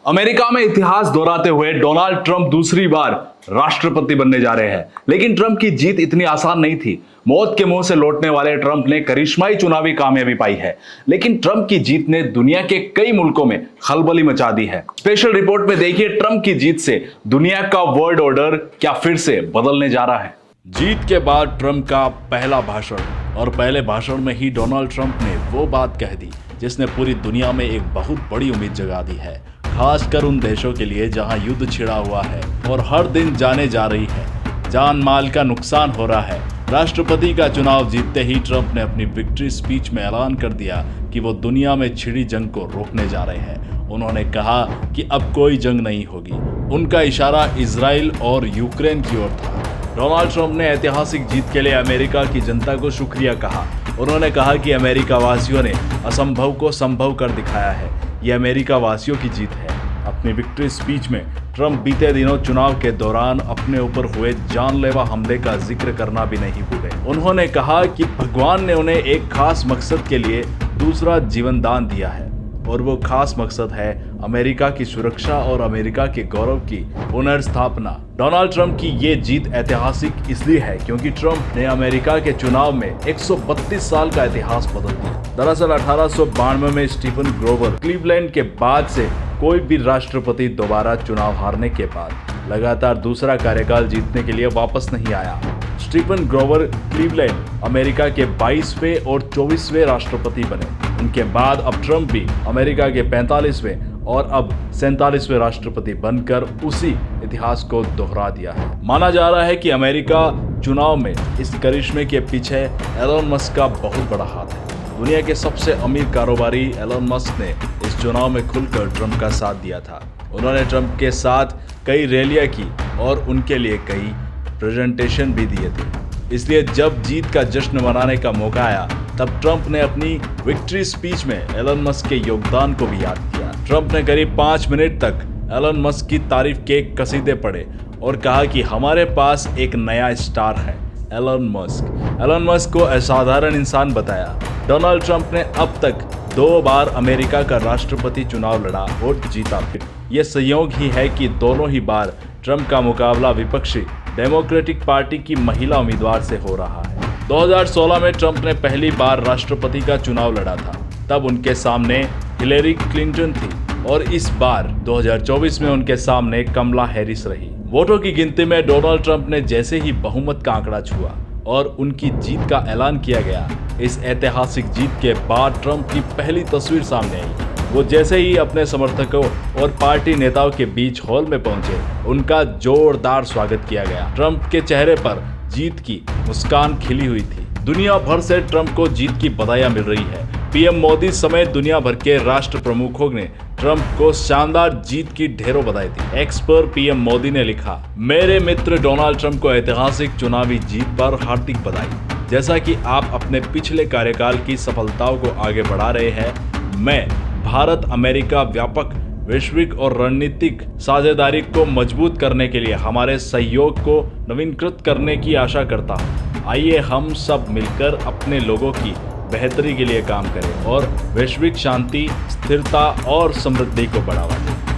America में इतिहास दोहराते हुए डोनाल्ड ट्रंप दूसरी बार राष्ट्रपति बनने जा रहे हैं। लेकिन ट्रंप की जीत इतनी आसान नहीं थी। मौत के मुंह से लौटने वाले ट्रंप ने करिश्माई चुनावी कामयाबी पाई है। लेकिन ट्रंप की जीत ने दुनिया के कई मुल्कों में खलबली मचा दी है। स्पेशल रिपोर्ट में देखिए ट्रंप की जीत से दुनिया का वर्ल्ड ऑर्डर क्या फिर से बदलने जा रहा है। जीत के बाद ट्रंप का पहला भाषण, और पहले भाषण में ही डोनाल्ड ट्रंप ने वो बात कह दी जिसने पूरी दुनिया में एक बहुत बड़ी उम्मीद जगा दी है, खासकर उन देशों के लिए जहां युद्ध छिड़ा हुआ है और हर दिन जाने जा रही है, जान माल का नुकसान हो रहा है। राष्ट्रपति का चुनाव जीतते ही ट्रंप ने अपनी विक्ट्री स्पीच में ऐलान कर दिया कि वो दुनिया में छिड़ी जंग को रोकने जा रहे हैं। उन्होंने कहा कि अब कोई जंग नहीं होगी। उनका इशारा इजराइल और यूक्रेन की ओर था। डोनाल्ड ट्रंप ने ऐतिहासिक जीत के लिए अमेरिका की जनता को शुक्रिया कहा। उन्होंने कहा कि अमेरिका वासियों ने असंभव को संभव कर दिखाया है। ये अमेरिका वासियों की जीत है। अपनी विक्ट्री स्पीच में ट्रंप बीते दिनों चुनाव के दौरान अपने ऊपर हुए जानलेवा हमले का जिक्र करना भी नहीं भूले। उन्होंने कहा कि भगवान ने उन्हें एक खास मकसद के लिए दूसरा जीवन दान दिया है, और वो खास मकसद है अमेरिका की सुरक्षा और अमेरिका के गौरव की पुनर्स्थापना। डोनाल्ड ट्रंप की ये जीत ऐतिहासिक इसलिए है क्योंकि ट्रंप ने अमेरिका के चुनाव में 132 साल का इतिहास बदल दिया। दरअसल 1892 में स्टीफन ग्रोवर क्लीवलैंड के बाद से कोई भी राष्ट्रपति दोबारा चुनाव हारने के बाद लगातार दूसरा कार्यकाल जीतने के लिए वापस नहीं आया। स्टीफन ग्रोवर क्लीवलैंड अमेरिका के 22वें और 24वें राष्ट्रपति बने। उनके बाद अब ट्रंप भी अमेरिका के 45वें और अब 47वें राष्ट्रपति बनकर उसी इतिहास को दोहरा दिया है। माना जा रहा है कि अमेरिका चुनाव में इस करिश्मे के पीछे एलन मस्क का बहुत बड़ा हाथ है। दुनिया के सबसे अमीर कारोबारी एलन मस्क ने इस चुनाव में खुलकर ट्रंप का साथ दिया था। उन्होंने ट्रंप के साथ कई रैलियां की और उनके लिए कई प्रेजेंटेशन भी दिए थे। इसलिए जब जीत का जश्न मनाने का मौका आया तब ट्रंप ने अपनी विक्ट्री स्पीच में एलन मस्क के योगदान को भी याद किया। ट्रंप ने करीब 5 मिनट तक एलन मस्क की तारीफ के कसीदे पढ़े और कहा कि हमारे पास एक नया स्टार है, एलन मस्क। एलन मस्क को असाधारण इंसान बताया। डोनाल्ड ट्रंप ने अब तक 2 बार अमेरिका का राष्ट्रपति चुनाव लड़ा और जीता। यह संयोग ही है कि दोनों ही बार ट्रंप का मुकाबला विपक्षी डेमोक्रेटिक पार्टी की महिला उम्मीदवार से हो रहा है। 2016 में ट्रंप ने पहली बार राष्ट्रपति का चुनाव लड़ा था, तब उनके सामने हिलेरी क्लिंटन थी, और इस बार 2024 में उनके सामने कमला हैरिस रही। वोटों की गिनती में डोनाल्ड ट्रंप ने जैसे ही बहुमत का आंकड़ा छुआ और उनकी जीत का ऐलान किया गया, इस ऐतिहासिक जीत के बाद ट्रंप की पहली तस्वीर सामने आई। वो जैसे ही अपने समर्थकों और पार्टी नेताओं के बीच हॉल में पहुंचे, उनका जोरदार स्वागत किया गया। ट्रंप के चेहरे पर जीत की मुस्कान खिली हुई थी। दुनिया भर से ट्रंप को जीत की बधाइयां मिल रही है। पीएम मोदी समेत दुनिया भर के राष्ट्र प्रमुखों ने ट्रंप को शानदार जीत की ढेरों बधाई दी। एक्स पर पीएम मोदी ने लिखा, मेरे मित्र डोनाल्ड ट्रंप को ऐतिहासिक चुनावी जीत पर हार्दिक बधाई। जैसा कि आप अपने पिछले कार्यकाल की सफलताओं को आगे बढ़ा रहे हैं, मैं भारत अमेरिका व्यापक वैश्विक और रणनीतिक साझेदारी को मजबूत करने के लिए हमारे सहयोग को नवीनीकृत करने की आशा करता हूं। आइए हम सब मिलकर अपने लोगों की बेहतरी के लिए काम करें और वैश्विक शांति, स्थिरता और समृद्धि को बढ़ावा दें।